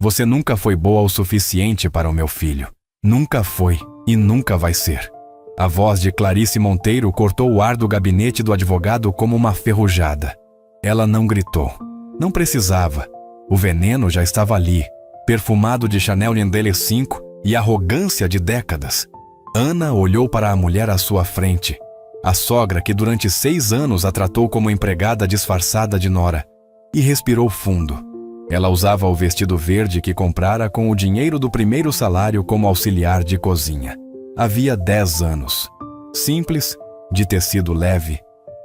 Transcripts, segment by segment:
Você nunca foi boa o suficiente para o meu filho. Nunca foi e nunca vai ser. A voz de Clarice Monteiro cortou o ar do gabinete do advogado como uma ferrujada. Ela não gritou. Não precisava. O veneno já estava ali, perfumado de Chanel Nendele 5 e arrogância de décadas. Ana olhou para a mulher à sua frente. A sogra que durante 6 anos a tratou como empregada disfarçada de nora. E respirou fundo. Ela usava o vestido verde que comprara com o dinheiro do primeiro salário como auxiliar de cozinha. Havia 10 anos. Simples, de tecido leve,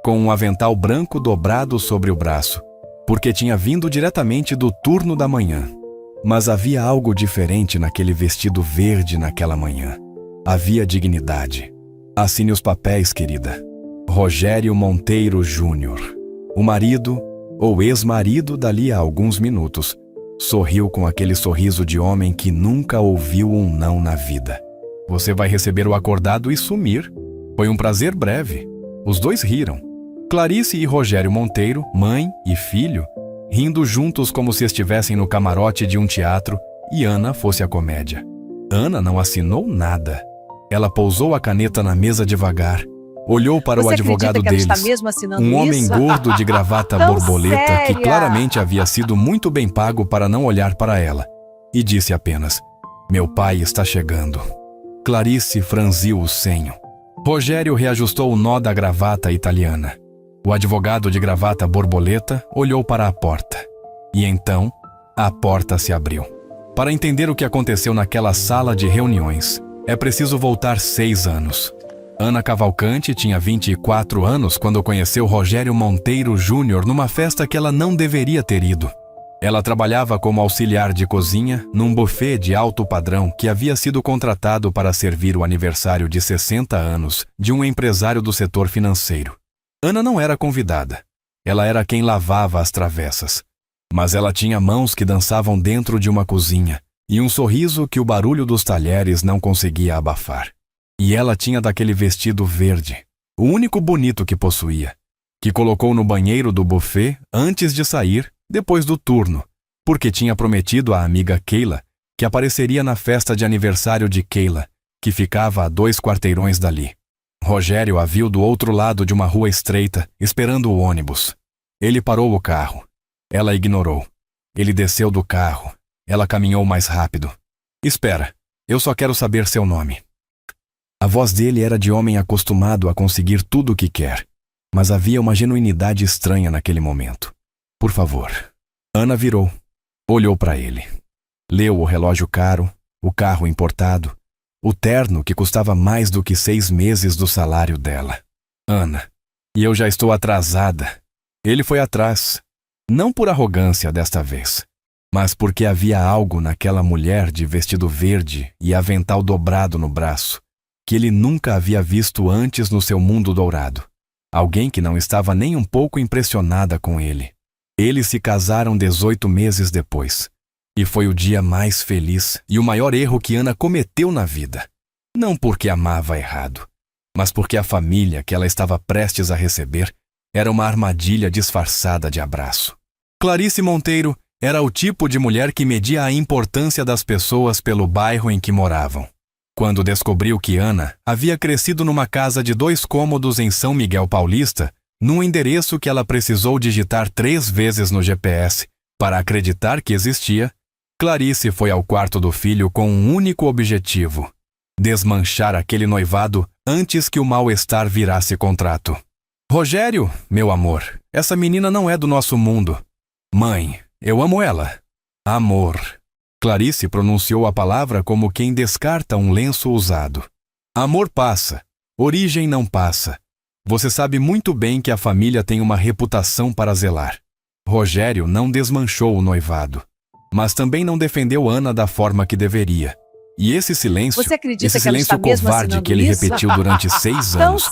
com um avental branco dobrado sobre o braço, porque tinha vindo diretamente do turno da manhã. Mas havia algo diferente naquele vestido verde naquela manhã. Havia dignidade. Assine os papéis, querida. Rogério Monteiro Júnior. O marido, ou ex-marido, dali a alguns minutos, sorriu com aquele sorriso de homem que nunca ouviu um não na vida. Você vai receber o acordado e sumir. Foi um prazer breve. Os dois riram. Clarice e Rogério Monteiro, mãe e filho, rindo juntos como se estivessem no camarote de um teatro e Ana fosse a comédia. Ana não assinou nada. Ela pousou a caneta na mesa devagar, olhou para o advogado deles, um homem gordo de gravata borboleta que claramente havia sido muito bem pago para não olhar para ela, e disse apenas: "Meu pai está chegando." Clarice franziu o senho. Rogério reajustou o nó da gravata italiana. O advogado de gravata borboleta olhou para a porta. E então, a porta se abriu. Para entender o que aconteceu naquela sala de reuniões, é preciso voltar 6 anos. Ana Cavalcante tinha 24 anos quando conheceu Rogério Monteiro Júnior numa festa que ela não deveria ter ido. Ela trabalhava como auxiliar de cozinha num buffet de alto padrão que havia sido contratado para servir o aniversário de 60 anos de um empresário do setor financeiro. Ana não era convidada. Ela era quem lavava as travessas. Mas ela tinha mãos que dançavam dentro de uma cozinha e um sorriso que o barulho dos talheres não conseguia abafar. E ela tinha daquele vestido verde, o único bonito que possuía, que colocou no banheiro do buffet antes de sair, depois do turno, porque tinha prometido à amiga Keila que apareceria na festa de aniversário de Keila, que ficava a 2 quarteirões dali. Rogério a viu do outro lado de uma rua estreita, esperando o ônibus. Ele parou o carro. Ela ignorou. Ele desceu do carro. Ela caminhou mais rápido. "Espera, eu só quero saber seu nome." A voz dele era de homem acostumado a conseguir tudo o que quer, mas havia uma genuinidade estranha naquele momento. "Por favor." Ana virou. Olhou para ele. Leu o relógio caro, o carro importado, o terno que custava mais do que 6 meses do salário dela. "Ana, e eu já estou atrasada." Ele foi atrás, não por arrogância desta vez, mas porque havia algo naquela mulher de vestido verde e avental dobrado no braço, que ele nunca havia visto antes no seu mundo dourado. Alguém que não estava nem um pouco impressionada com ele. Eles se casaram 18 meses depois. E foi o dia mais feliz e o maior erro que Ana cometeu na vida. Não porque amava errado, mas porque a família que ela estava prestes a receber era uma armadilha disfarçada de abraço. Clarice Monteiro era o tipo de mulher que media a importância das pessoas pelo bairro em que moravam. Quando descobriu que Ana havia crescido numa casa de 2 cômodos em São Miguel Paulista, num endereço que ela precisou digitar 3 vezes no GPS para acreditar que existia, Clarice foi ao quarto do filho com um único objetivo: desmanchar aquele noivado antes que o mal-estar virasse contrato. "Rogério, meu amor, essa menina não é do nosso mundo." "Mãe, eu amo ela." "Amor." Clarice pronunciou a palavra como quem descarta um lenço usado. "Amor passa. Origem não passa. Você sabe muito bem que a família tem uma reputação para zelar." Rogério não desmanchou o noivado, mas também não defendeu Ana da forma que deveria. E esse silêncio, covarde que ele repetiu durante 6 anos,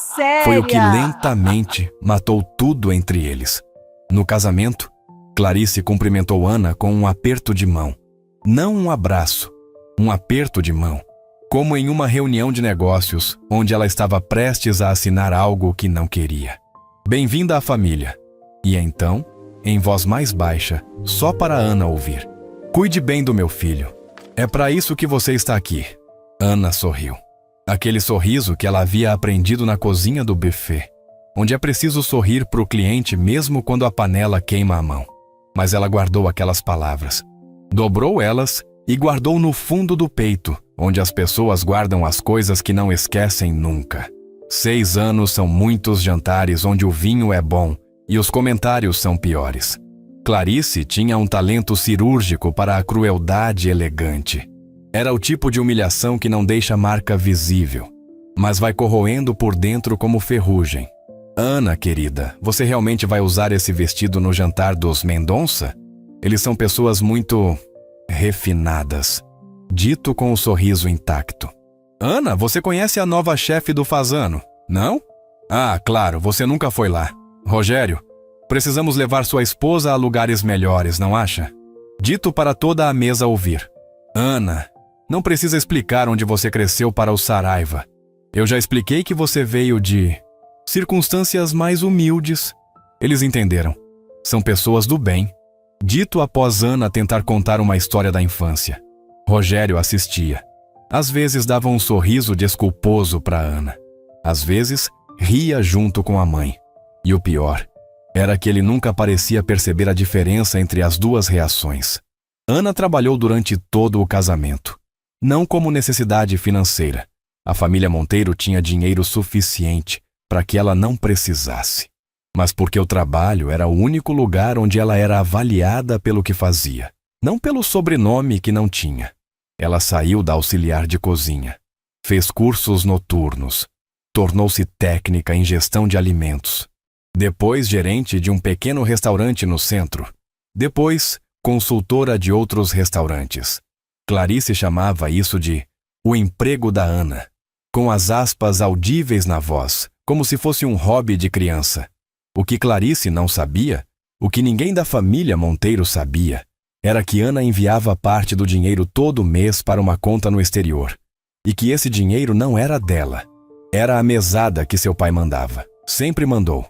foi o que lentamente matou tudo entre eles. No casamento, Clarice cumprimentou Ana com um aperto de mão. Não um abraço, um aperto de mão, como em uma reunião de negócios, onde ela estava prestes a assinar algo que não queria. "Bem-vinda à família." E então, em voz mais baixa, só para Ana ouvir: Cuide bem do meu filho. É para isso que você está aqui. Ana sorriu. Aquele sorriso que ela havia aprendido na cozinha do buffet, onde é preciso sorrir para o cliente mesmo quando a panela queima a mão. Mas ela guardou aquelas palavras. Dobrou elas e guardou no fundo do peito, onde as pessoas guardam as coisas que não esquecem nunca. 6 anos são muitos jantares onde o vinho é bom e os comentários são piores. Clarice tinha um talento cirúrgico para a crueldade elegante. Era o tipo de humilhação que não deixa marca visível, mas vai corroendo por dentro como ferrugem. Ana, querida, você realmente vai usar esse vestido no jantar dos Mendonça? Eles são pessoas muito refinadas. Dito com o sorriso intacto. Ana, você conhece a nova chefe do Fasano, não? Ah, claro, você nunca foi lá. Rogério, precisamos levar sua esposa a lugares melhores, não acha? Dito para toda a mesa ouvir. Ana, não precisa explicar onde você cresceu para o Saraiva. Eu já expliquei que você veio de circunstâncias mais humildes. Eles entenderam. São pessoas do bem. Dito após Ana tentar contar uma história da infância. Rogério assistia. Às vezes dava um sorriso desculposo para Ana. Às vezes ria junto com a mãe. E o pior era que ele nunca parecia perceber a diferença entre as duas reações. Ana trabalhou durante todo o casamento. Não como necessidade financeira. A família Monteiro tinha dinheiro suficiente para que ela não precisasse. Mas porque o trabalho era o único lugar onde ela era avaliada pelo que fazia, não pelo sobrenome que não tinha. Ela saiu da auxiliar de cozinha, fez cursos noturnos, tornou-se técnica em gestão de alimentos, depois gerente de um pequeno restaurante no centro, depois consultora de outros restaurantes. Clarice chamava isso de o emprego da Ana, com as aspas audíveis na voz, como se fosse um hobby de criança. O que Clarice não sabia, o que ninguém da família Monteiro sabia, era que Ana enviava parte do dinheiro todo mês para uma conta no exterior, e que esse dinheiro não era dela. Era a mesada que seu pai mandava. Sempre mandou.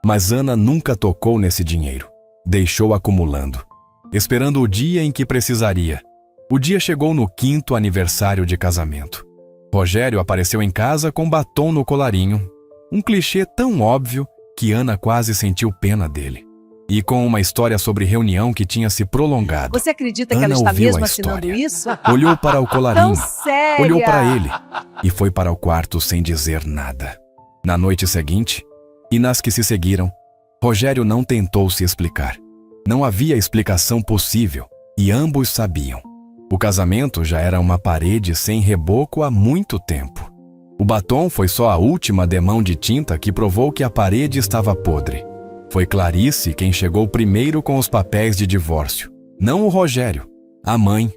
Mas Ana nunca tocou nesse dinheiro. Deixou acumulando, esperando o dia em que precisaria. O dia chegou no 5º aniversário de casamento. Rogério apareceu em casa com batom no colarinho, um clichê tão óbvio que Ana quase sentiu pena dele. E com uma história sobre reunião que tinha se prolongado. Você acredita que Ana ela está ouviu mesmo a assinando história. isso? Olhou para o colarinho, Tão séria! olhou para ele e foi para o quarto sem dizer nada. Na noite seguinte, e nas que se seguiram, Rogério não tentou se explicar. Não havia explicação possível, e ambos sabiam. O casamento já era uma parede sem reboco há muito tempo. O batom foi só a última demão de tinta que provou que a parede estava podre. Foi Clarice quem chegou primeiro com os papéis de divórcio, não o Rogério, a mãe.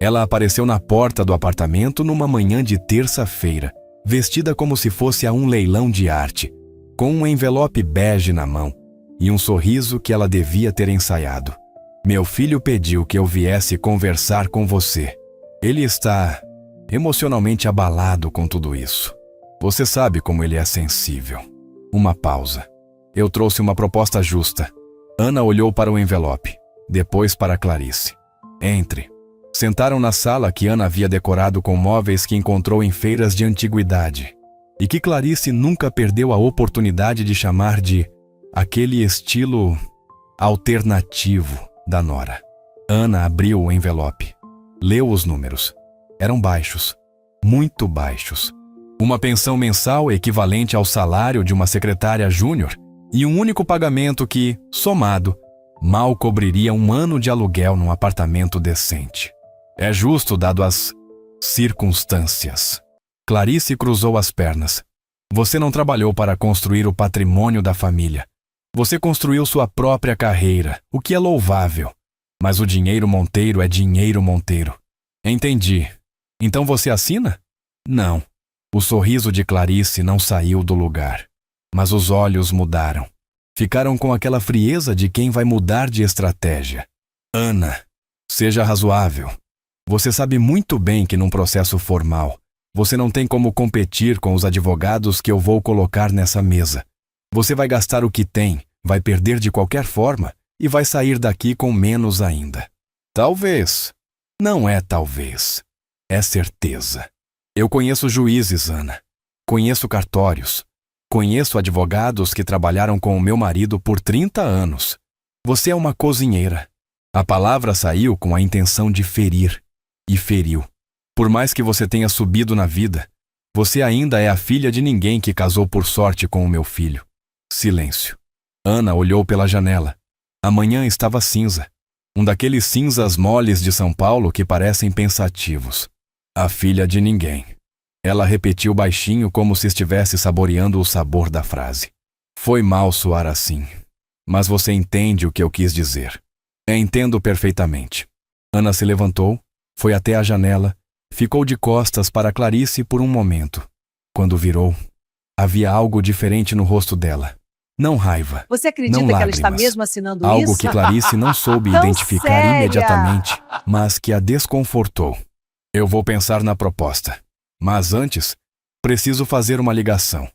Ela apareceu na porta do apartamento numa manhã de terça-feira, vestida como se fosse a um leilão de arte, com um envelope bege na mão e um sorriso que ela devia ter ensaiado. Meu filho pediu que eu viesse conversar com você. Ele está emocionalmente abalado com tudo isso. Você sabe como ele é sensível. Uma pausa. Eu trouxe uma proposta justa. Ana olhou para o envelope, depois para Clarice. Entre. Sentaram na sala que Ana havia decorado com móveis que encontrou em feiras de antiguidade e que Clarice nunca perdeu a oportunidade de chamar de aquele estilo alternativo da Nora. Ana abriu o envelope. Leu os números. Eram baixos, muito baixos. Uma pensão mensal equivalente ao salário de uma secretária júnior e um único pagamento que, somado, mal cobriria um ano de aluguel num apartamento decente. É justo dado as circunstâncias. Clarice cruzou as pernas. Você não trabalhou para construir o patrimônio da família. Você construiu sua própria carreira, o que é louvável. Mas o dinheiro Monteiro é dinheiro Monteiro. Entendi. Então você assina? Não. O sorriso de Clarice não saiu do lugar, mas os olhos mudaram. Ficaram com aquela frieza de quem vai mudar de estratégia. Ana, seja razoável. Você sabe muito bem que num processo formal, você não tem como competir com os advogados que eu vou colocar nessa mesa. Você vai gastar o que tem, vai perder de qualquer forma e vai sair daqui com menos ainda. Talvez. Não é talvez. É certeza. Eu conheço juízes, Ana. Conheço cartórios. Conheço advogados que trabalharam com o meu marido por 30 anos. Você é uma cozinheira. A palavra saiu com a intenção de ferir. E feriu. Por mais que você tenha subido na vida, você ainda é a filha de ninguém que casou por sorte com o meu filho. Silêncio. Ana olhou pela janela. A manhã estava cinza. Um daqueles cinzas moles de São Paulo que parecem pensativos. A filha de ninguém. Ela repetiu baixinho como se estivesse saboreando o sabor da frase. Foi mal soar assim. Mas você entende o que eu quis dizer. Entendo perfeitamente. Ana se levantou, foi até a janela, ficou de costas para Clarice por um momento. Quando virou, havia algo diferente no rosto dela. Não raiva, Você acredita não que ela lágrimas. está mesmo assinando Algo isso? que Clarice não soube Tão identificar séria. imediatamente, mas que a desconfortou. Eu vou pensar na proposta. Mas antes, preciso fazer uma ligação.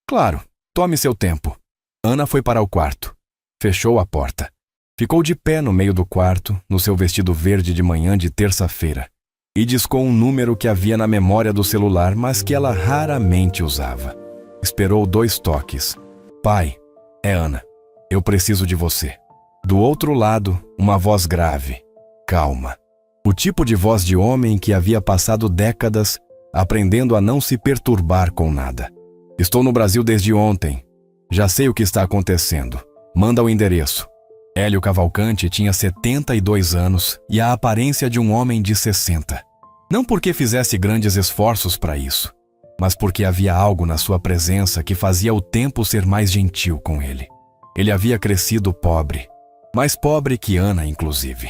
Claro, tome seu tempo. Ana foi para o quarto. Fechou a porta. Ficou de pé no meio do quarto, no seu vestido verde de manhã de terça-feira, e discou um número que havia na memória do celular, mas que ela raramente usava. Esperou 2 toques. Pai, é Ana. Eu preciso de você. Do outro lado, uma voz grave, calma. O tipo de voz de homem que havia passado décadas aprendendo a não se perturbar com nada. Estou no Brasil desde ontem. Já sei o que está acontecendo. Manda o endereço. Hélio Cavalcanti tinha 72 anos e a aparência de um homem de 60. Não porque fizesse grandes esforços para isso, mas porque havia algo na sua presença que fazia o tempo ser mais gentil com ele. Ele havia crescido pobre, mais pobre que Ana, inclusive.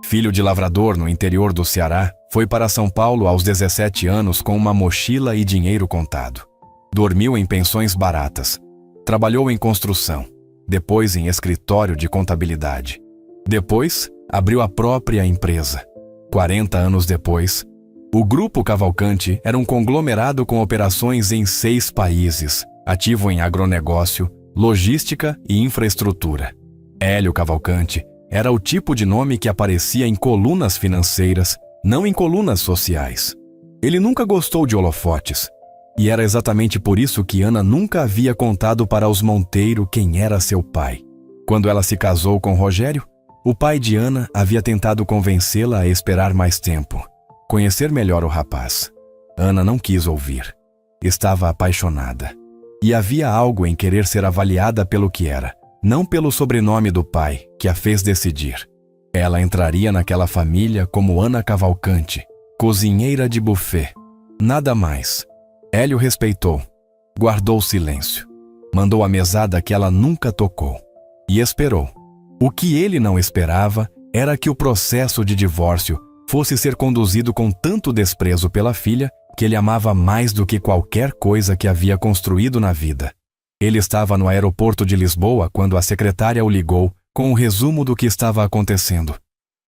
Filho de lavrador no interior do Ceará, foi para São Paulo aos 17 anos com uma mochila e dinheiro contado. Dormiu em pensões baratas. Trabalhou em construção, depois em escritório de contabilidade. Depois, abriu a própria empresa. 40 anos depois, o Grupo Cavalcanti era um conglomerado com operações em 6 países, ativo em agronegócio, logística e infraestrutura. Hélio Cavalcanti era o tipo de nome que aparecia em colunas financeiras, não em colunas sociais. Ele nunca gostou de holofotes. E era exatamente por isso que Ana nunca havia contado para os Monteiro quem era seu pai. Quando ela se casou com Rogério, o pai de Ana havia tentado convencê-la a esperar mais tempo, conhecer melhor o rapaz. Ana não quis ouvir. Estava apaixonada. E havia algo em querer ser avaliada pelo que era, não pelo sobrenome do pai, que a fez decidir. Ela entraria naquela família como Ana Cavalcanti, cozinheira de buffet. Nada mais. Hélio respeitou, guardou silêncio, mandou a mesada que ela nunca tocou e esperou. O que ele não esperava era que o processo de divórcio fosse ser conduzido com tanto desprezo pela filha que ele amava mais do que qualquer coisa que havia construído na vida. Ele estava no aeroporto de Lisboa quando a secretária o ligou com o resumo do que estava acontecendo,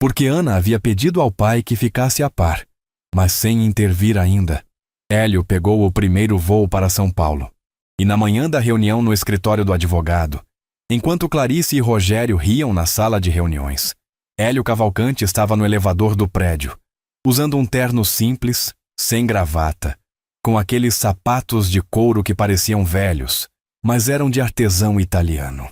porque Ana havia pedido ao pai que ficasse a par, mas sem intervir ainda. Hélio pegou o primeiro voo para São Paulo. E na manhã da reunião no escritório do advogado, enquanto Clarice e Rogério riam na sala de reuniões, Hélio Cavalcanti estava no elevador do prédio, usando um terno simples, sem gravata, com aqueles sapatos de couro que pareciam velhos, mas eram de artesão italiano.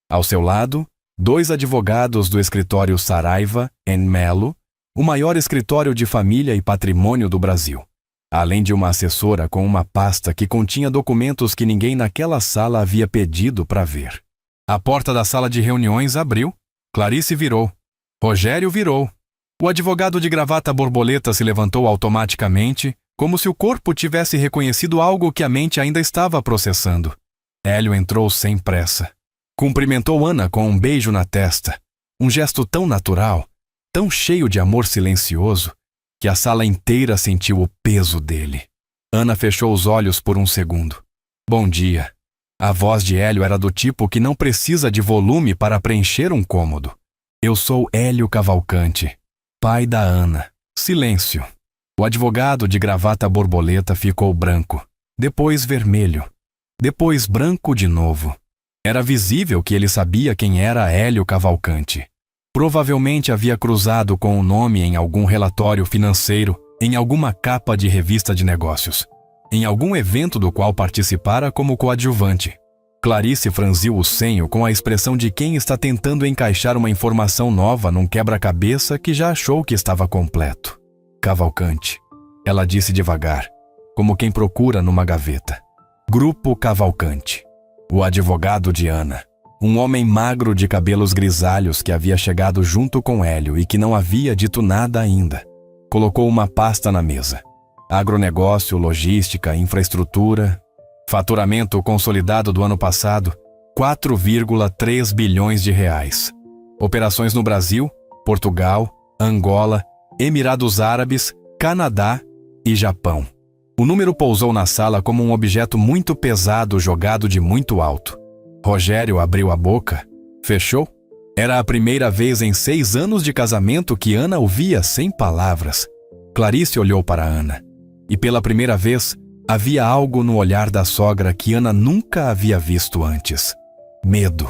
Ao seu lado, 2 advogados do escritório Saraiva & Mello, o maior escritório de família e patrimônio do Brasil, além de uma assessora com uma pasta que continha documentos que ninguém naquela sala havia pedido para ver. A porta da sala de reuniões abriu. Clarice virou. Rogério virou. O advogado de gravata borboleta se levantou automaticamente, como se o corpo tivesse reconhecido algo que a mente ainda estava processando. Hélio entrou sem pressa. Cumprimentou Ana com um beijo na testa, um gesto tão natural, tão cheio de amor silencioso, que a sala inteira sentiu o peso dele. Ana fechou os olhos por um segundo. Bom dia. A voz de Hélio era do tipo que não precisa de volume para preencher um cômodo. Eu sou Hélio Cavalcanti, pai da Ana. Silêncio. O advogado de gravata borboleta ficou branco, depois vermelho, depois branco de novo. Era visível que ele sabia quem era Hélio Cavalcanti. Provavelmente havia cruzado com o nome em algum relatório financeiro, em alguma capa de revista de negócios, em algum evento do qual participara como coadjuvante. Clarice franziu o senho com a expressão de quem está tentando encaixar uma informação nova num quebra-cabeça que já achou que estava completo. Cavalcante. Ela disse devagar, como quem procura numa gaveta. Grupo Cavalcante. O advogado de Ana. Um homem magro de cabelos grisalhos que havia chegado junto com Hélio e que não havia dito nada ainda. Colocou uma pasta na mesa. Agronegócio, logística, infraestrutura. Faturamento consolidado do ano passado, 4,3 bilhões de reais. Operações no Brasil, Portugal, Angola, Emirados Árabes, Canadá e Japão. O número pousou na sala como um objeto muito pesado jogado de muito alto. Rogério abriu a boca. Fechou? Era a primeira vez em 6 anos de casamento que Ana o via sem palavras. Clarice olhou para Ana. E pela primeira vez, havia algo no olhar da sogra que Ana nunca havia visto antes. Medo.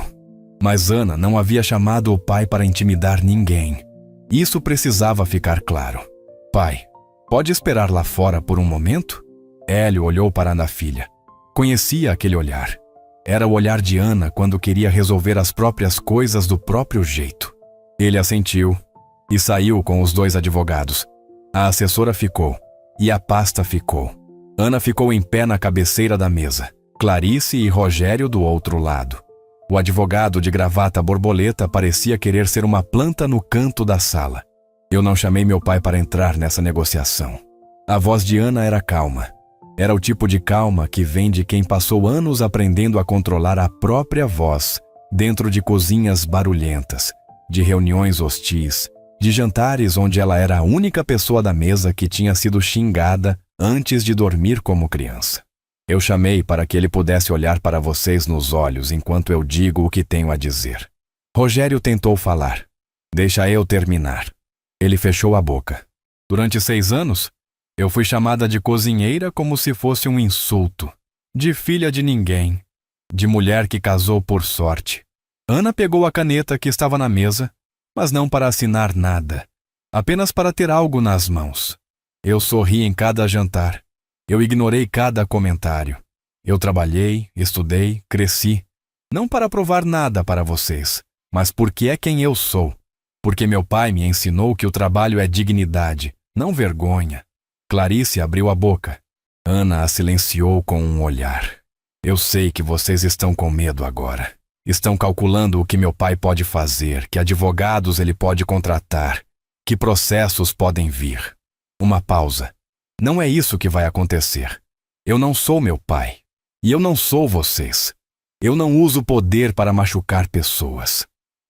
Mas Ana não havia chamado o pai para intimidar ninguém. Isso precisava ficar claro. Pai, pode esperar lá fora por um momento? Hélio olhou para Ana filha. Conhecia aquele olhar. Era o olhar de Ana quando queria resolver as próprias coisas do próprio jeito. Ele assentiu e saiu com os 2 advogados. A assessora ficou e a pasta ficou. Ana ficou em pé na cabeceira da mesa, Clarice e Rogério do outro lado. O advogado de gravata borboleta parecia querer ser uma planta no canto da sala. Eu não chamei meu pai para entrar nessa negociação. A voz de Ana era calma. Era o tipo de calma que vem de quem passou anos aprendendo a controlar a própria voz dentro de cozinhas barulhentas, de reuniões hostis, de jantares onde ela era a única pessoa da mesa que tinha sido xingada antes de dormir como criança. Eu chamei para que ele pudesse olhar para vocês nos olhos enquanto eu digo o que tenho a dizer. Rogério tentou falar. Deixa eu terminar. Ele fechou a boca. Durante 6 anos, eu fui chamada de cozinheira como se fosse um insulto, de filha de ninguém, de mulher que casou por sorte. Ana pegou a caneta que estava na mesa, mas não para assinar nada, apenas para ter algo nas mãos. Eu sorri em cada jantar. Eu ignorei cada comentário. Eu trabalhei, estudei, cresci, não para provar nada para vocês, mas porque é quem eu sou. Porque meu pai me ensinou que o trabalho é dignidade, não vergonha. Clarice abriu a boca. Ana a silenciou com um olhar. Eu sei que vocês estão com medo agora. Estão calculando o que meu pai pode fazer, que advogados ele pode contratar, que processos podem vir. Uma pausa. Não é isso que vai acontecer. Eu não sou meu pai. E eu não sou vocês. Eu não uso poder para machucar pessoas.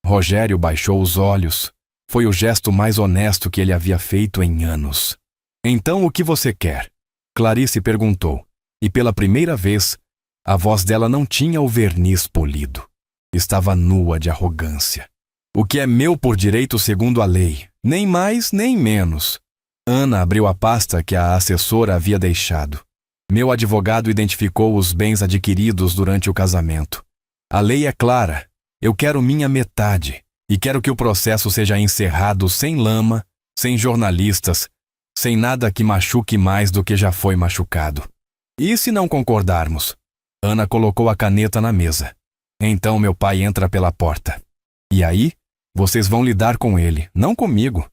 Rogério baixou os olhos. Foi o gesto mais honesto que ele havia feito em anos. Então o que você quer? Clarice perguntou. E pela primeira vez, a voz dela não tinha o verniz polido. Estava nua de arrogância. O que é meu por direito segundo a lei, nem mais nem menos. Ana abriu a pasta que a assessora havia deixado. Meu advogado identificou os bens adquiridos durante o casamento. A lei é clara. Eu quero minha metade. E quero que o processo seja encerrado sem lama, sem jornalistas, sem nada que machuque mais do que já foi machucado. E se não concordarmos? Ana colocou a caneta na mesa. Então meu pai entra pela porta. E aí, vocês vão lidar com ele, não comigo.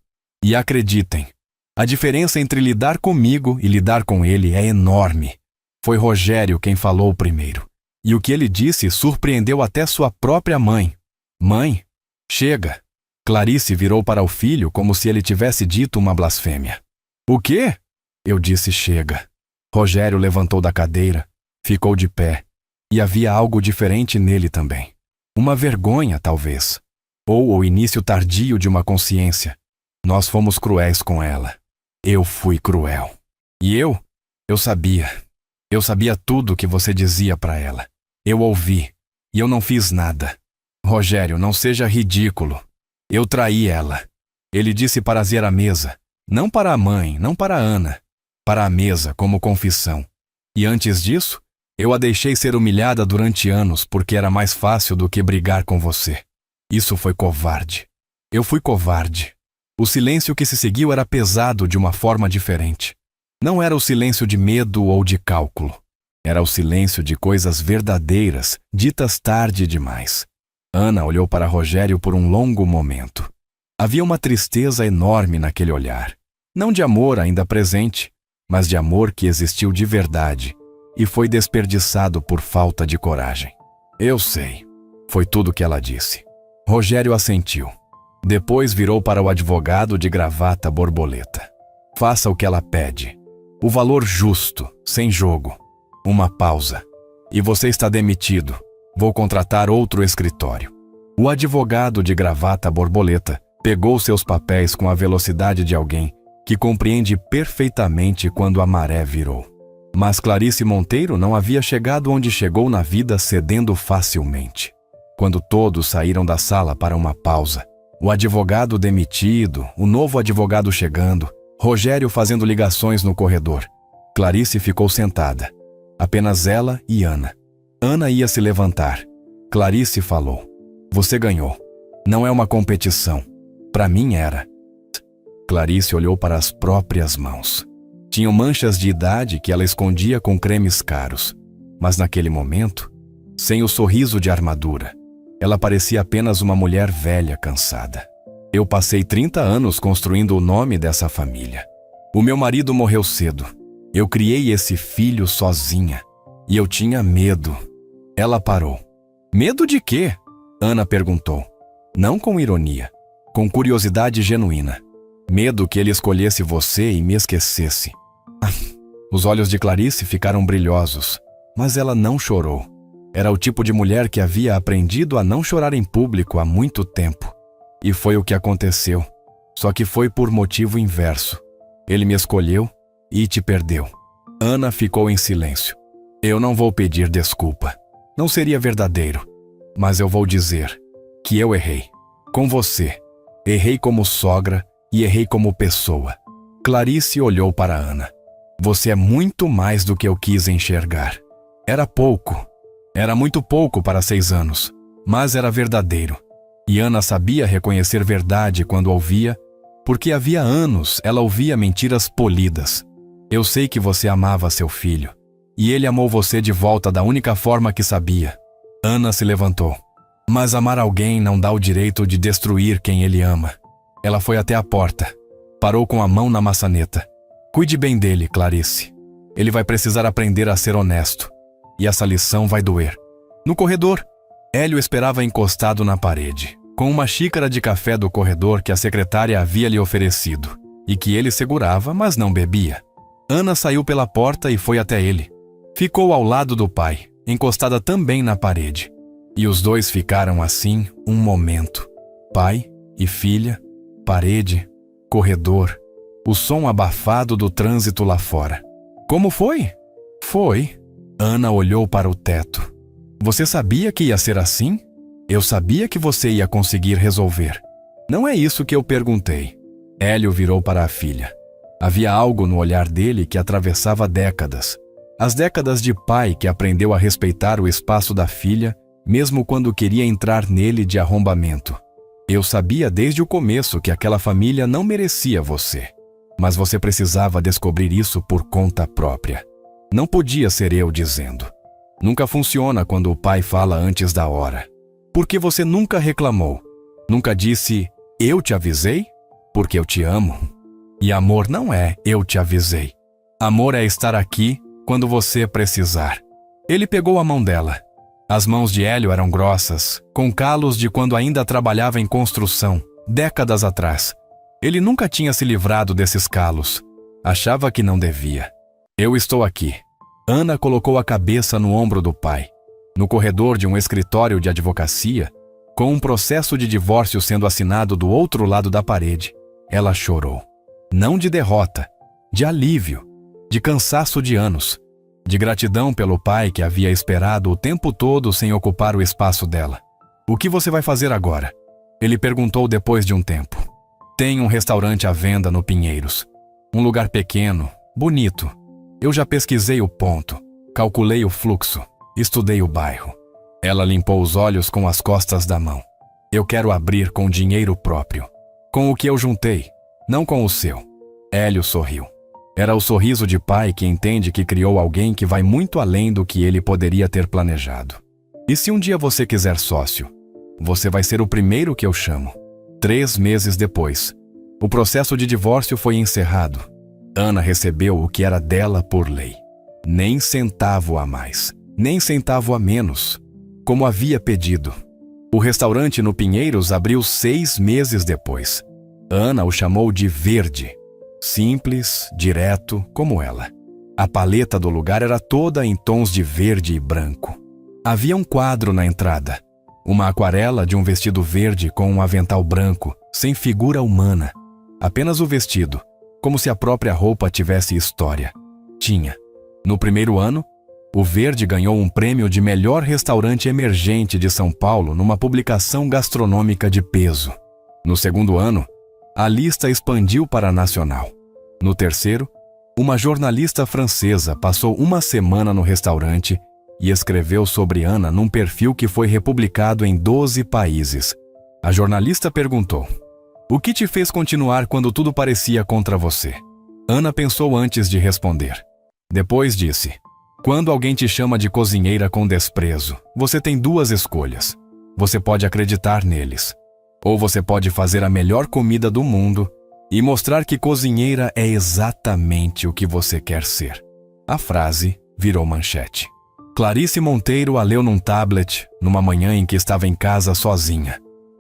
E acreditem, a diferença entre lidar comigo e lidar com ele é enorme. Foi Rogério quem falou primeiro. E o que ele disse surpreendeu até sua própria mãe. Mãe, chega. Clarice virou para o filho como se ele tivesse dito uma blasfêmia. O quê? Eu disse chega. Rogério levantou da cadeira, ficou de pé. E havia algo diferente nele também. Uma vergonha, talvez. Ou o início tardio de uma consciência. Nós fomos cruéis com ela. Eu fui cruel. E eu sabia. Eu sabia tudo o que você dizia para ela. Eu ouvi. E eu não fiz nada. Rogério, não seja ridículo. Eu traí ela. Ele disse para trazer a mesa. Não para a mãe, não para a Ana. Para a mesa, como confissão. E antes disso, eu a deixei ser humilhada durante anos porque era mais fácil do que brigar com você. Isso foi covarde. Eu fui covarde. O silêncio que se seguiu era pesado de uma forma diferente. Não era o silêncio de medo ou de cálculo. Era o silêncio de coisas verdadeiras, ditas tarde demais. Ana olhou para Rogério por um longo momento. Havia uma tristeza enorme naquele olhar. Não de amor ainda presente, mas de amor que existiu de verdade e foi desperdiçado por falta de coragem. Eu sei, foi tudo o que ela disse. Rogério assentiu. Depois virou para o advogado de gravata borboleta. Faça o que ela pede. O valor justo, sem jogo. Uma pausa. E você está demitido. Vou contratar outro escritório. O advogado de gravata borboleta pegou seus papéis com a velocidade de alguém que compreende perfeitamente quando a maré virou. Mas Clarice Monteiro não havia chegado onde chegou na vida cedendo facilmente. Quando todos saíram da sala para uma pausa, o advogado demitido, o novo advogado chegando, Rogério fazendo ligações no corredor. Clarice ficou sentada. Apenas ela e Ana. Ana ia se levantar. Clarice falou: "Você ganhou. Não é uma competição. Para mim era." Clarice olhou para as próprias mãos. Tinham manchas de idade que ela escondia com cremes caros. Mas naquele momento, sem o sorriso de armadura, ela parecia apenas uma mulher velha cansada. Eu passei 30 anos construindo o nome dessa família. O meu marido morreu cedo. Eu criei esse filho sozinha. E eu tinha medo. Ela parou. Medo de quê? Ana perguntou. Não com ironia, com curiosidade genuína. Medo que ele escolhesse você e me esquecesse. Os olhos de Clarice ficaram brilhosos, mas ela não chorou. Era o tipo de mulher que havia aprendido a não chorar em público há muito tempo. E foi o que aconteceu. Só que foi por motivo inverso. Ele me escolheu e te perdeu. Ana ficou em silêncio. Eu não vou pedir desculpa. Não seria verdadeiro. Mas eu vou dizer que eu errei. Com você. Errei como sogra e errei como pessoa. Clarice olhou para Ana. Você é muito mais do que eu quis enxergar. Era pouco. Era muito pouco para 6 anos. Mas era verdadeiro. E Ana sabia reconhecer verdade quando ouvia, porque havia anos ela ouvia mentiras polidas. Eu sei que você amava seu filho. E ele amou você de volta da única forma que sabia. Ana se levantou. Mas amar alguém não dá o direito de destruir quem ele ama. Ela foi até a porta. Parou com a mão na maçaneta. Cuide bem dele, Clarice. Ele vai precisar aprender a ser honesto. E essa lição vai doer. No corredor, Hélio esperava encostado na parede, com uma xícara de café do corredor que a secretária havia lhe oferecido, e que ele segurava, mas não bebia. Ana saiu pela porta e foi até ele. Ficou ao lado do pai, encostada também na parede. E os dois ficaram assim um momento. Pai e filha, parede, corredor, o som abafado do trânsito lá fora. Como foi? Foi. Ana olhou para o teto. Você sabia que ia ser assim? Eu sabia que você ia conseguir resolver. Não é isso que eu perguntei. Hélio virou para a filha. Havia algo no olhar dele que atravessava décadas. As décadas de pai que aprendeu a respeitar o espaço da filha, mesmo quando queria entrar nele de arrombamento. Eu sabia desde o começo que aquela família não merecia você. Mas você precisava descobrir isso por conta própria. Não podia ser eu dizendo. Nunca funciona quando o pai fala antes da hora. Porque você nunca reclamou. Nunca disse, eu te avisei? Porque eu te amo. E amor não é eu te avisei. Amor é estar aqui quando você precisar. Ele pegou a mão dela. As mãos de Hélio eram grossas, com calos de quando ainda trabalhava em construção, décadas atrás. Ele nunca tinha se livrado desses calos. Achava que não devia. Eu estou aqui. Ana colocou a cabeça no ombro do pai. No corredor de um escritório de advocacia, com um processo de divórcio sendo assinado do outro lado da parede, ela chorou. Não de derrota, de alívio, de cansaço de anos, de gratidão pelo pai que havia esperado o tempo todo sem ocupar o espaço dela. O que você vai fazer agora? Ele perguntou depois de um tempo. Tem um restaurante à venda no Pinheiros. Um lugar pequeno, bonito. Eu já pesquisei o ponto, calculei o fluxo, estudei o bairro. Ela limpou os olhos com as costas da mão. Eu quero abrir com dinheiro próprio, com o que eu juntei, não com o seu. Hélio sorriu. Era o sorriso de pai que entende que criou alguém que vai muito além do que ele poderia ter planejado. E se um dia você quiser sócio, você vai ser o primeiro que eu chamo. 3 meses depois, o processo de divórcio foi encerrado. Ana recebeu o que era dela por lei. Nem centavo a mais, nem centavo a menos, como havia pedido. O restaurante no Pinheiros abriu 6 meses depois. Ana o chamou de Verde. Simples, direto, como ela. A paleta do lugar era toda em tons de verde e branco. Havia um quadro na entrada. Uma aquarela de um vestido verde com um avental branco, sem figura humana. Apenas o vestido, como se a própria roupa tivesse história. Tinha. No primeiro ano, o Verde ganhou um prêmio de melhor restaurante emergente de São Paulo numa publicação gastronômica de peso. No segundo ano, a lista expandiu para a nacional. No terceiro, uma jornalista francesa passou uma semana no restaurante e escreveu sobre Ana num perfil que foi republicado em 12 países. A jornalista perguntou: "O que te fez continuar quando tudo parecia contra você?" Ana pensou antes de responder. Depois disse: "Quando alguém te chama de cozinheira com desprezo, você tem 2 escolhas. Você pode acreditar neles, ou você pode fazer a melhor comida do mundo e mostrar que cozinheira é exatamente o que você quer ser." A frase virou manchete. Clarice Monteiro a leu num tablet, numa manhã em que estava em casa sozinha.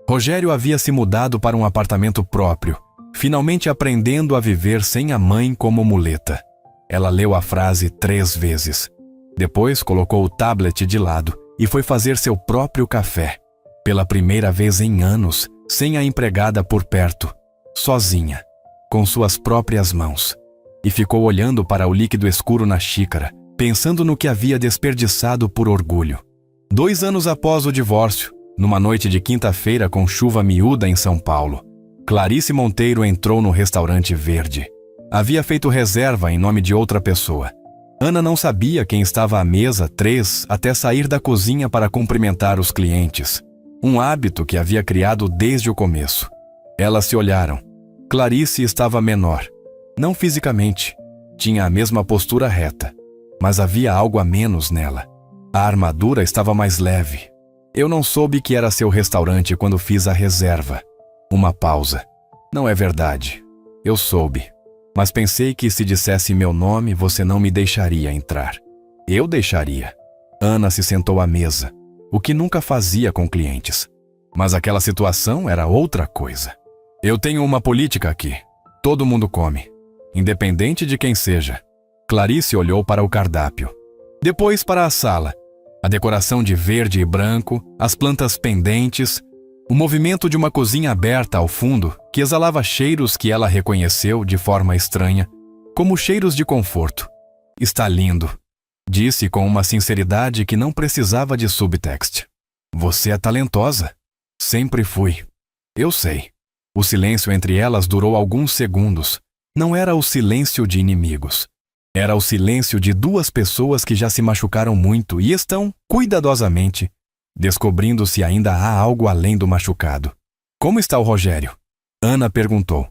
Rogério havia se mudado para um apartamento próprio, finalmente aprendendo a viver sem a mãe como muleta. Ela leu a frase 3 vezes. Depois colocou o tablet de lado e foi fazer seu próprio café. Pela primeira vez em anos, sem a empregada por perto, sozinha, com suas próprias mãos. E ficou olhando para o líquido escuro na xícara, pensando no que havia desperdiçado por orgulho. 2 anos após o divórcio, numa noite de quinta-feira com chuva miúda em São Paulo, Clarice Monteiro entrou no restaurante Verde. Havia feito reserva em nome de outra pessoa. Ana não sabia quem estava à mesa 3 até sair da cozinha para cumprimentar os clientes. Um hábito que havia criado desde o começo. Elas se olharam. Clarice estava menor. Não fisicamente. Tinha a mesma postura reta. Mas havia algo a menos nela. A armadura estava mais leve. Eu não soube que era seu restaurante quando fiz a reserva. Uma pausa. Não é verdade. Eu soube. Mas pensei que se dissesse meu nome, você não me deixaria entrar. Eu deixaria. Ana se sentou à mesa, o que nunca fazia com clientes. Mas aquela situação era outra coisa. Eu tenho uma política aqui. Todo mundo come, independente de quem seja. Clarice olhou para o cardápio. Depois para a sala. A decoração de verde e branco, as plantas pendentes, o movimento de uma cozinha aberta ao fundo que exalava cheiros que ela reconheceu de forma estranha, como cheiros de conforto. Está lindo, disse com uma sinceridade que não precisava de subtext. Você é talentosa. Sempre fui. Eu sei. O silêncio entre elas durou alguns segundos. Não era o silêncio de inimigos. Era o silêncio de 2 pessoas que já se machucaram muito e estão, cuidadosamente, descobrindo se ainda há algo além do machucado. Como está o Rogério? Ana perguntou.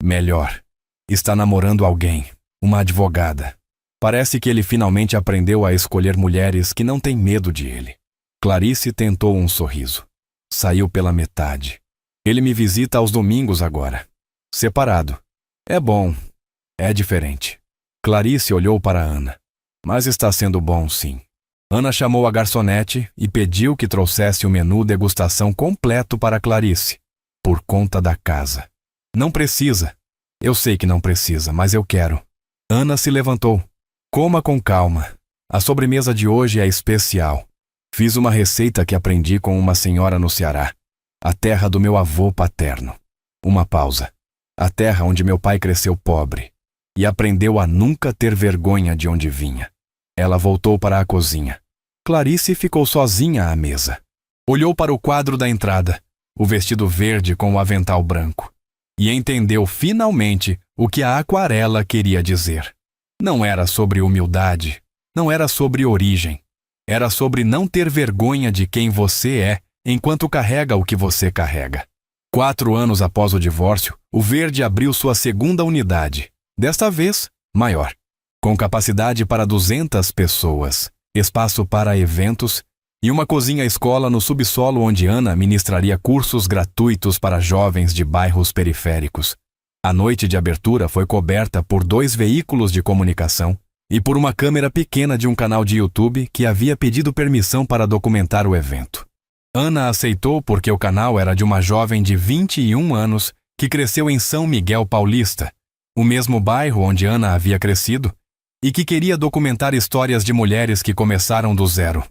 Melhor. Está namorando alguém, uma advogada. Parece que ele finalmente aprendeu a escolher mulheres que não têm medo de ele. Clarice tentou um sorriso. Saiu pela metade. Ele me visita aos domingos agora. Separado. É bom. É diferente. Clarice olhou para Ana. Mas está sendo bom, sim. Ana chamou a garçonete e pediu que trouxesse o menu degustação completo para Clarice, por conta da casa. Não precisa. Eu sei que não precisa, mas eu quero. Ana se levantou. Coma com calma. A sobremesa de hoje é especial. Fiz uma receita que aprendi com uma senhora no Ceará, a terra do meu avô paterno. Uma pausa. A terra onde meu pai cresceu pobre e aprendeu a nunca ter vergonha de onde vinha. Ela voltou para a cozinha. Clarice ficou sozinha à mesa. Olhou para o quadro da entrada, o vestido verde com o avental branco, e entendeu finalmente o que a aquarela queria dizer. Não era sobre humildade, não era sobre origem. Era sobre não ter vergonha de quem você é enquanto carrega o que você carrega. 4 anos após o divórcio, o Verde abriu sua segunda unidade, desta vez maior, com capacidade para 200 pessoas, espaço para eventos e uma cozinha-escola no subsolo onde Ana ministraria cursos gratuitos para jovens de bairros periféricos. A noite de abertura foi coberta por 2 veículos de comunicação e por uma câmera pequena de um canal de YouTube que havia pedido permissão para documentar o evento. Ana aceitou porque o canal era de uma jovem de 21 anos que cresceu em São Miguel Paulista, o mesmo bairro onde Ana havia crescido, e que queria documentar histórias de mulheres que começaram do zero.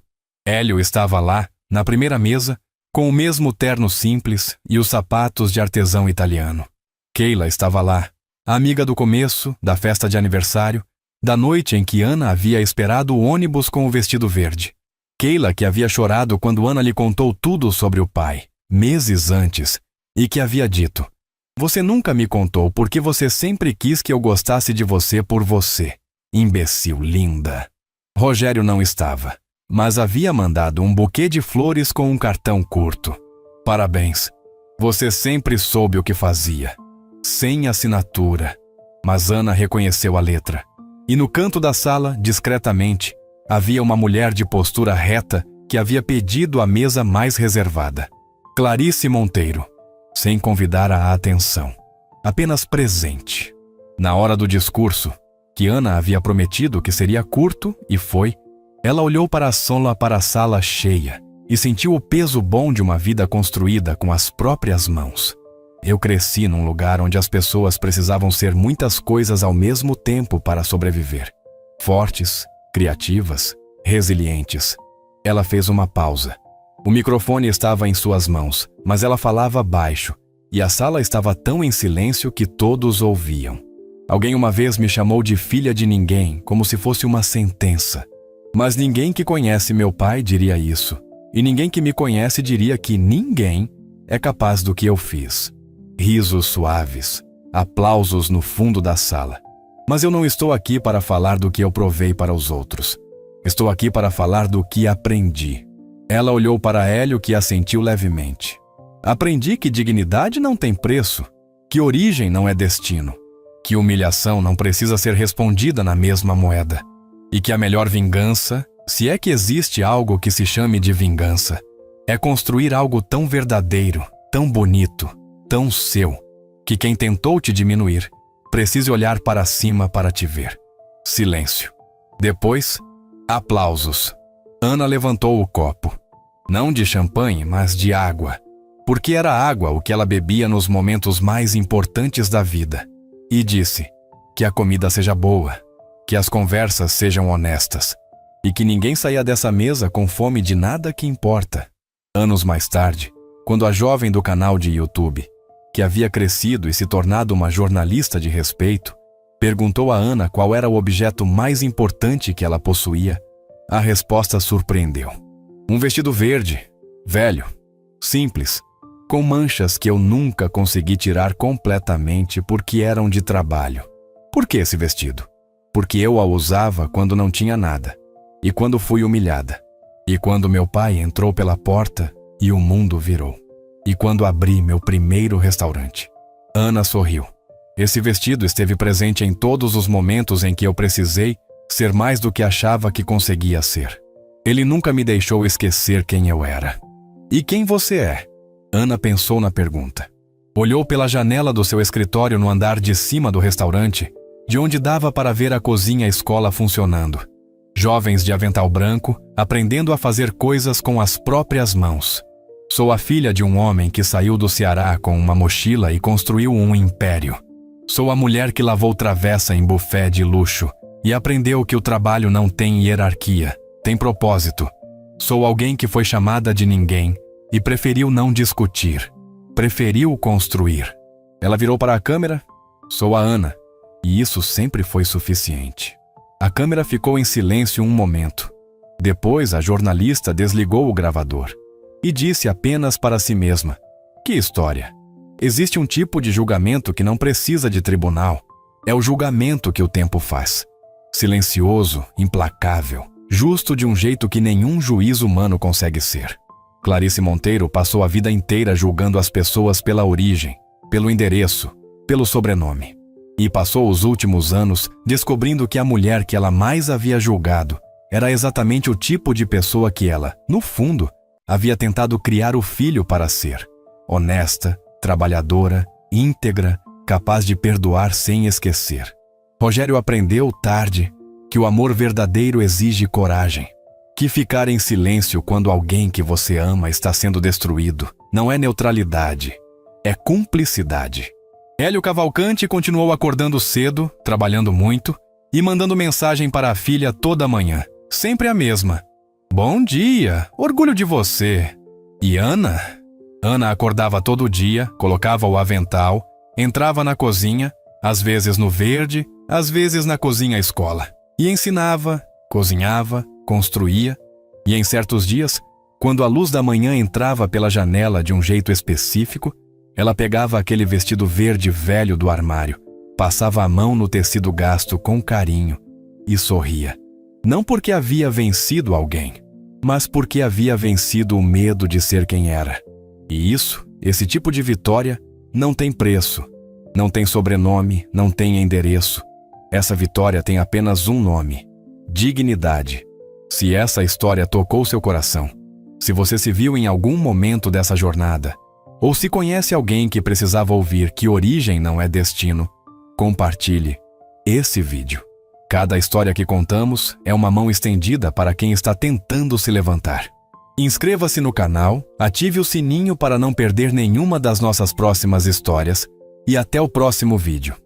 Hélio estava lá, na primeira mesa, com o mesmo terno simples e os sapatos de artesão italiano. Keila estava lá, a amiga do começo, da festa de aniversário, da noite em que Ana havia esperado o ônibus com o vestido verde. Keila, que havia chorado quando Ana lhe contou tudo sobre o pai, meses antes, e que havia dito: "Você nunca me contou porque você sempre quis que eu gostasse de você por você, imbecil linda." Rogério não estava, mas havia mandado um buquê de flores com um cartão curto. "Parabéns, você sempre soube o que fazia." Sem assinatura, mas Ana reconheceu a letra. E no canto da sala, discretamente, havia uma mulher de postura reta que havia pedido a mesa mais reservada. Clarice Monteiro, sem convidar a atenção, apenas presente. Na hora do discurso, que Ana havia prometido que seria curto, e foi, ela olhou para a sala cheia e sentiu o peso bom de uma vida construída com as próprias mãos. Eu cresci num lugar onde as pessoas precisavam ser muitas coisas ao mesmo tempo para sobreviver. Fortes, criativas, resilientes. Ela fez uma pausa. O microfone estava em suas mãos, mas ela falava baixo, e a sala estava tão em silêncio que todos ouviam. Alguém uma vez me chamou de filha de ninguém, como se fosse uma sentença. Mas ninguém que conhece meu pai diria isso, e ninguém que me conhece diria que ninguém é capaz do que eu fiz. Risos suaves, aplausos no fundo da sala. Mas eu não estou aqui para falar do que eu provei para os outros. Estou aqui para falar do que aprendi. Ela olhou para Hélio, que assentiu levemente. Aprendi que dignidade não tem preço, que origem não é destino, que humilhação não precisa ser respondida na mesma moeda, e que a melhor vingança, se é que existe algo que se chame de vingança, é construir algo tão verdadeiro, tão bonito, tão seu, que quem tentou te diminuir precise olhar para cima para te ver. Silêncio. Depois, aplausos. Ana levantou o copo. Não de champanhe, mas de água. Porque era água o que ela bebia nos momentos mais importantes da vida. E disse: "Que a comida seja boa, que as conversas sejam honestas, e que ninguém saia dessa mesa com fome de nada que importa." Anos mais tarde, quando a jovem do canal de YouTube, que havia crescido e se tornado uma jornalista de respeito, perguntou a Ana qual era o objeto mais importante que ela possuía, a resposta surpreendeu. Um vestido verde, velho, simples, com manchas que eu nunca consegui tirar completamente porque eram de trabalho. Por que esse vestido? Porque eu a usava quando não tinha nada, e quando fui humilhada, e quando meu pai entrou pela porta e o mundo virou. E quando abri meu primeiro restaurante. Ana sorriu. Esse vestido esteve presente em todos os momentos em que eu precisei ser mais do que achava que conseguia ser. Ele nunca me deixou esquecer quem eu era. "E quem você é?" Ana pensou na pergunta. Olhou pela janela do seu escritório no andar de cima do restaurante, de onde dava para ver a cozinha-escola funcionando. Jovens de avental branco, aprendendo a fazer coisas com as próprias mãos. Sou a filha de um homem que saiu do Ceará com uma mochila e construiu um império. Sou a mulher que lavou travessa em buffet de luxo e aprendeu que o trabalho não tem hierarquia, tem propósito. Sou alguém que foi chamada de ninguém e preferiu não discutir, preferiu construir. Ela virou para a câmera. Sou a Ana, e isso sempre foi suficiente. A câmera ficou em silêncio um momento. Depois, a jornalista desligou o gravador e disse apenas para si mesma: "Que história! Existe um tipo de julgamento que não precisa de tribunal. É o julgamento que o tempo faz. Silencioso, implacável, justo de um jeito que nenhum juiz humano consegue ser." Clarice Monteiro passou a vida inteira julgando as pessoas pela origem, pelo endereço, pelo sobrenome. E passou os últimos anos descobrindo que a mulher que ela mais havia julgado era exatamente o tipo de pessoa que ela, no fundo, havia tentado criar o filho para ser. Honesta, trabalhadora, íntegra, capaz de perdoar sem esquecer. Rogério aprendeu tarde que o amor verdadeiro exige coragem. Que ficar em silêncio quando alguém que você ama está sendo destruído não é neutralidade, é cumplicidade. Hélio Cavalcante continuou acordando cedo, trabalhando muito e mandando mensagem para a filha toda manhã, sempre a mesma. Bom dia, orgulho de você. E Ana? Ana acordava todo dia, colocava o avental, entrava na cozinha, às vezes no verde, às vezes na cozinha-escola, e ensinava, cozinhava, construía, e em certos dias, quando a luz da manhã entrava pela janela de um jeito específico, ela pegava aquele vestido verde velho do armário, passava a mão no tecido gasto com carinho e sorria. Não porque havia vencido alguém, mas porque havia vencido o medo de ser quem era. E isso, esse tipo de vitória, não tem preço, não tem sobrenome, não tem endereço. Essa vitória tem apenas um nome: dignidade. Se essa história tocou seu coração, se você se viu em algum momento dessa jornada, ou se conhece alguém que precisava ouvir que origem não é destino, compartilhe esse vídeo. Cada história que contamos é uma mão estendida para quem está tentando se levantar. Inscreva-se no canal, ative o sininho para não perder nenhuma das nossas próximas histórias e até o próximo vídeo.